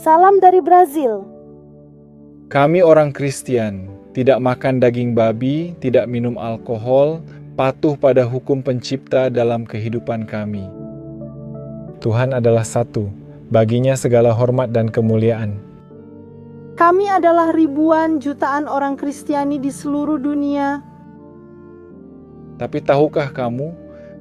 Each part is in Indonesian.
Salam dari Brazil. Kami orang Kristen, tidak makan daging babi, tidak minum alkohol, patuh pada hukum pencipta dalam kehidupan kami. Tuhan adalah satu, baginya segala hormat dan kemuliaan. Kami adalah ribuan jutaan orang Kristiani di seluruh dunia. Tapi tahukah kamu,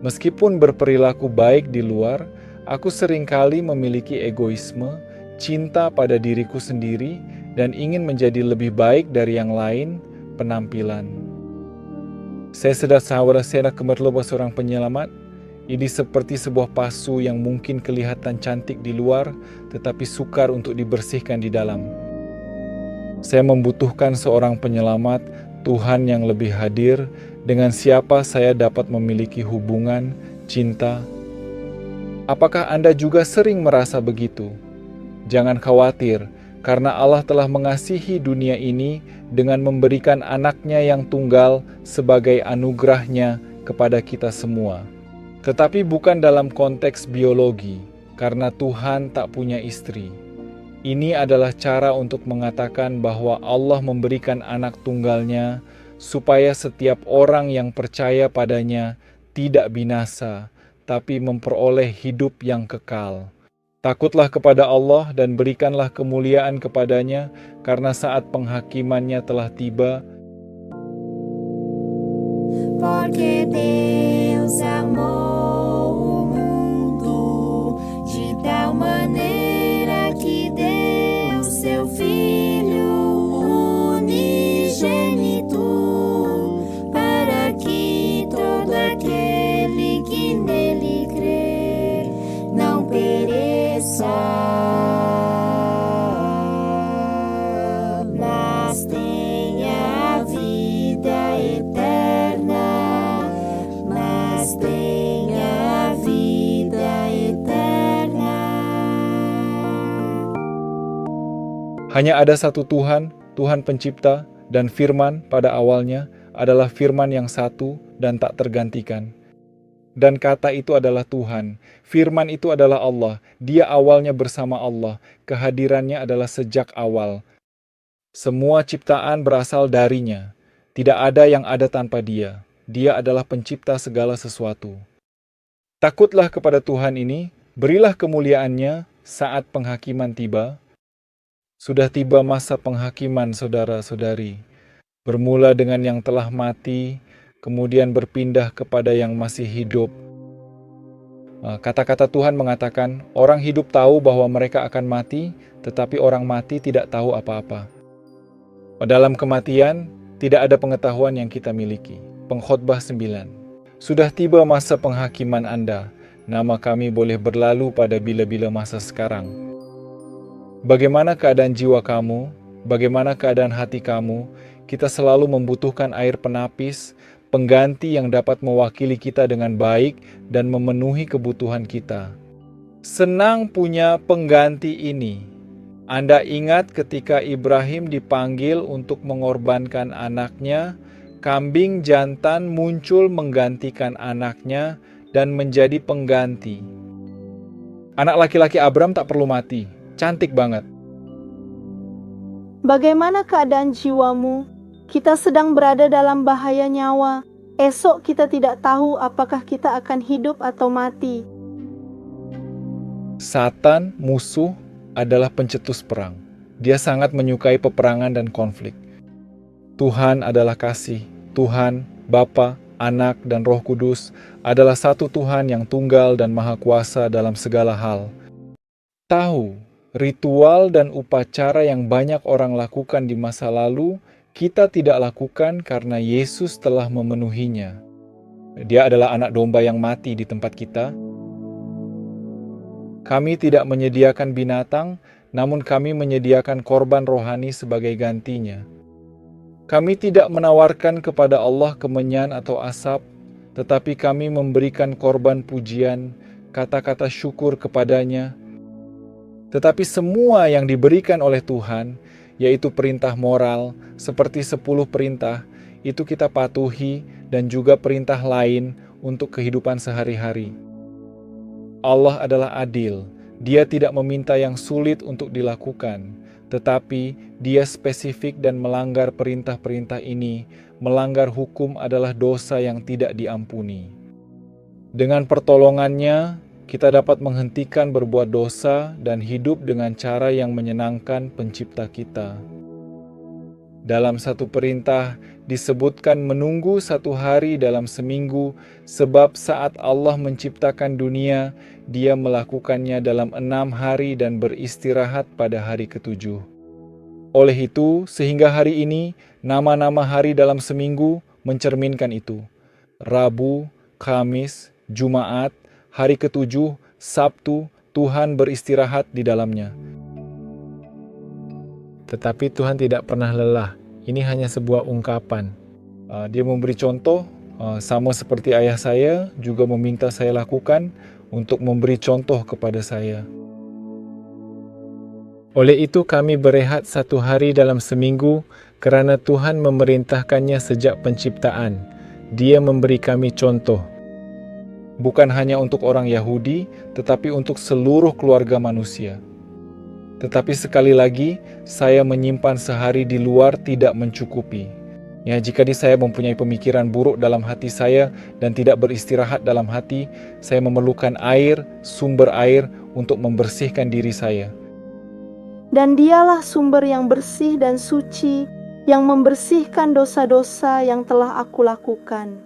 meskipun berperilaku baik di luar, aku seringkali memiliki egoisme, cinta pada diriku sendiri, dan ingin menjadi lebih baik dari yang lain, penampilan. Saya sedang sawara sena kemerloba seorang penyelamat. Ini seperti sebuah pasu yang mungkin kelihatan cantik di luar, tetapi sukar untuk dibersihkan di dalam. Saya membutuhkan seorang penyelamat, Tuhan yang lebih hadir, dengan siapa saya dapat memiliki hubungan, cinta. Apakah Anda juga sering merasa begitu? Jangan khawatir, karena Allah telah mengasihi dunia ini dengan memberikan anaknya yang tunggal sebagai anugerahnya kepada kita semua. Tetapi bukan dalam konteks biologi, karena Tuhan tak punya istri. Ini adalah cara untuk mengatakan bahwa Allah memberikan anak tunggalnya supaya setiap orang yang percaya padanya tidak binasa, tapi memperoleh hidup yang kekal. Takutlah kepada Allah dan berikanlah kemuliaan kepadanya, karena saat penghakimannya telah tiba. Porque Deus amou o mundo de tal maneira que deu seu Filho unigênito, para que todo aquele que nele crer não pereça, mas tenha a vida eterna, mas tenha a vida eterna. Hanya ada satu Tuhan, Tuhan pencipta, dan firman pada awalnya adalah firman yang satu dan tak tergantikan. Dan kata itu adalah Tuhan, firman itu adalah Allah, dia awalnya bersama Allah, kehadirannya adalah sejak awal. Semua ciptaan berasal darinya, tidak ada yang ada tanpa dia, dia adalah pencipta segala sesuatu. Takutlah kepada Tuhan ini, berilah kemuliaannya saat penghakiman tiba. Sudah tiba masa penghakiman saudara-saudari, bermula dengan yang telah mati, kemudian berpindah kepada yang masih hidup. Kata-kata Tuhan mengatakan, orang hidup tahu bahwa mereka akan mati, tetapi orang mati tidak tahu apa-apa. Dalam kematian, tidak ada pengetahuan yang kita miliki. Pengkhotbah 9. Sudah tiba masa penghakiman Anda, nama kami boleh berlalu pada bila-bila masa sekarang. Bagaimana keadaan jiwa kamu? Bagaimana keadaan hati kamu? Kita selalu membutuhkan air penapis, pengganti yang dapat mewakili kita dengan baik dan memenuhi kebutuhan kita. Senang punya pengganti ini. Anda ingat ketika Ibrahim dipanggil untuk mengorbankan anaknya, kambing jantan muncul menggantikan anaknya dan menjadi pengganti. Anak laki-laki Abram tak perlu mati, cantik banget. Bagaimana keadaan jiwamu? Kita sedang berada dalam bahaya nyawa. Esok kita tidak tahu apakah kita akan hidup atau mati. Satan, musuh, adalah pencetus perang. Dia sangat menyukai peperangan dan konflik. Tuhan adalah kasih. Tuhan, Bapa, Anak, dan Roh Kudus adalah satu Tuhan yang tunggal dan maha kuasa dalam segala hal. Tahu, ritual dan upacara yang banyak orang lakukan di masa lalu, kita tidak lakukan karena Yesus telah memenuhinya. Dia adalah anak domba yang mati di tempat kita. Kami tidak menyediakan binatang, namun kami menyediakan korban rohani sebagai gantinya. Kami tidak menawarkan kepada Allah kemenyan atau asap, tetapi kami memberikan korban pujian, kata-kata syukur kepadanya. Tetapi semua yang diberikan oleh Tuhan, yaitu perintah moral, seperti 10 perintah, itu kita patuhi, dan juga perintah lain untuk kehidupan sehari-hari. Allah adalah adil, Dia tidak meminta yang sulit untuk dilakukan, tetapi dia spesifik dan melanggar perintah-perintah ini. Melanggar hukum adalah dosa yang tidak diampuni. Dengan pertolongannya, kita dapat menghentikan berbuat dosa dan hidup dengan cara yang menyenangkan Pencipta kita. Dalam satu perintah disebutkan menunggu 1 hari dalam seminggu, sebab saat Allah menciptakan dunia, Dia melakukannya dalam 6 hari dan beristirahat pada hari ke-7. Oleh itu, sehingga hari ini, nama-nama hari dalam seminggu mencerminkan itu. Rabu, Kamis, Jumaat, hari ke-7, Sabtu, Tuhan beristirahat di dalamnya. Tetapi Tuhan tidak pernah lelah. Ini hanya sebuah ungkapan. Dia memberi contoh, sama seperti ayah saya juga meminta saya lakukan untuk memberi contoh kepada saya. Oleh itu kami berehat 1 hari dalam seminggu kerana Tuhan memerintahkannya sejak penciptaan. Dia memberi kami contoh. Bukan hanya untuk orang Yahudi, tetapi untuk seluruh keluarga manusia. Tetapi sekali lagi, saya menyimpan sehari di luar tidak mencukupi. Ya, jika saya mempunyai pemikiran buruk dalam hati saya dan tidak beristirahat dalam hati, saya memerlukan air, sumber air untuk membersihkan diri saya. Dan Dialah sumber yang bersih dan suci, yang membersihkan dosa-dosa yang telah aku lakukan.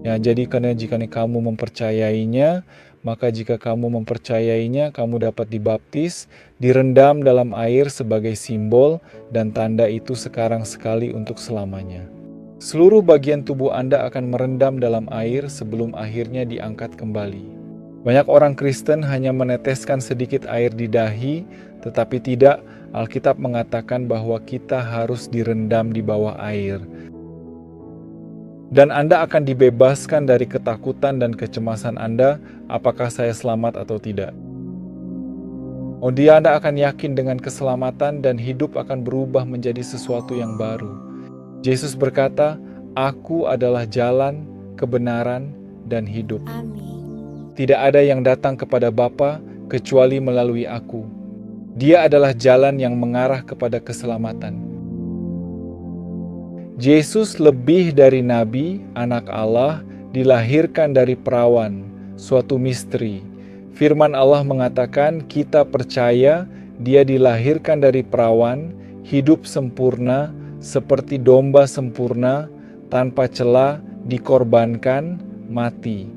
Ya, jadi karena jika kamu mempercayainya, maka jika kamu mempercayainya, kamu dapat dibaptis, direndam dalam air sebagai simbol, dan tanda itu sekarang sekali untuk selamanya. Seluruh bagian tubuh Anda akan merendam dalam air sebelum akhirnya diangkat kembali. Banyak orang Kristen hanya meneteskan sedikit air di dahi, tetapi tidak. Alkitab mengatakan bahwa kita harus direndam di bawah air. Dan Anda akan dibebaskan dari ketakutan dan kecemasan Anda, apakah saya selamat atau tidak. Anda akan yakin dengan keselamatan dan hidup akan berubah menjadi sesuatu yang baru. Yesus berkata, "Aku adalah jalan, kebenaran, dan hidup. Amin. Tidak ada yang datang kepada Bapa kecuali melalui aku. Dia adalah jalan yang mengarah kepada keselamatan." Yesus lebih dari nabi, anak Allah, dilahirkan dari perawan, suatu misteri. Firman Allah mengatakan kita percaya Dia dilahirkan dari perawan, hidup sempurna, seperti domba sempurna, tanpa cela, dikorbankan, mati.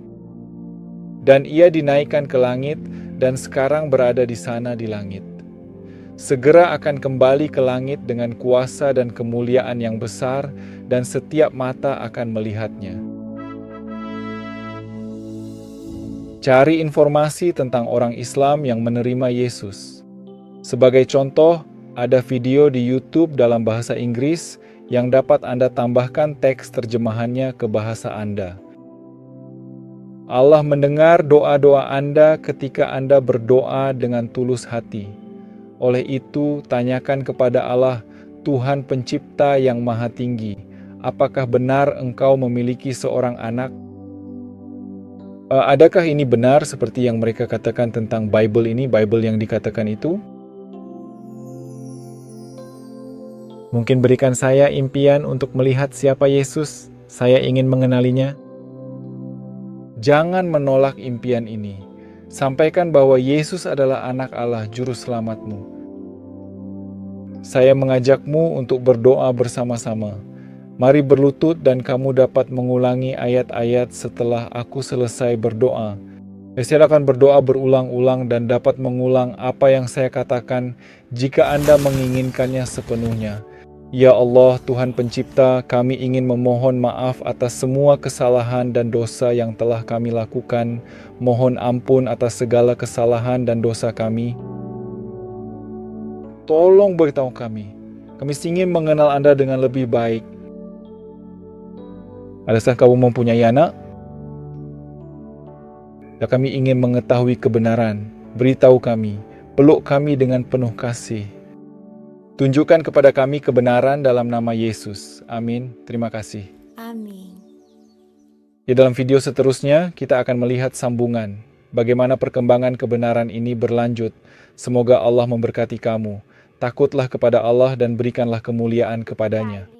Dan Ia dinaikkan ke langit dan sekarang berada di sana di langit. Segera akan kembali ke langit dengan kuasa dan kemuliaan yang besar, dan setiap mata akan melihatnya. Cari informasi tentang orang Islam yang menerima Yesus. Sebagai contoh, ada video di YouTube dalam bahasa Inggris yang dapat Anda tambahkan teks terjemahannya ke bahasa Anda. Allah mendengar doa-doa Anda ketika Anda berdoa dengan tulus hati. Oleh itu, tanyakan kepada Allah, Tuhan Pencipta yang Maha Tinggi, apakah benar Engkau memiliki seorang anak? Adakah ini benar seperti yang mereka katakan tentang Bible ini, Bible yang dikatakan itu? Mungkin berikan saya impian untuk melihat siapa Yesus, saya ingin mengenalinya. Jangan menolak impian ini. Sampaikan bahwa Yesus adalah anak Allah, juru selamatmu. Saya mengajakmu untuk berdoa bersama-sama. Mari berlutut dan kamu dapat mengulangi ayat-ayat setelah aku selesai berdoa. Saya akan berdoa berulang-ulang dan dapat mengulang apa yang saya katakan jika Anda menginginkannya sepenuhnya. Ya Allah, Tuhan Pencipta, kami ingin memohon maaf atas semua kesalahan dan dosa yang telah kami lakukan. Mohon ampun atas segala kesalahan dan dosa kami. Tolong beritahu kami. Kami ingin mengenal Anda dengan lebih baik. Adakah kamu mempunyai anak? Dan kami ingin mengetahui kebenaran. Beritahu kami. Peluk kami dengan penuh kasih. Tunjukkan kepada kami kebenaran dalam nama Yesus. Amin. Terima kasih. Amin. Di dalam video seterusnya, kita akan melihat sambungan. bagaimana perkembangan kebenaran ini berlanjut. Semoga Allah memberkati kamu. Takutlah kepada Allah dan berikanlah kemuliaan kepadanya.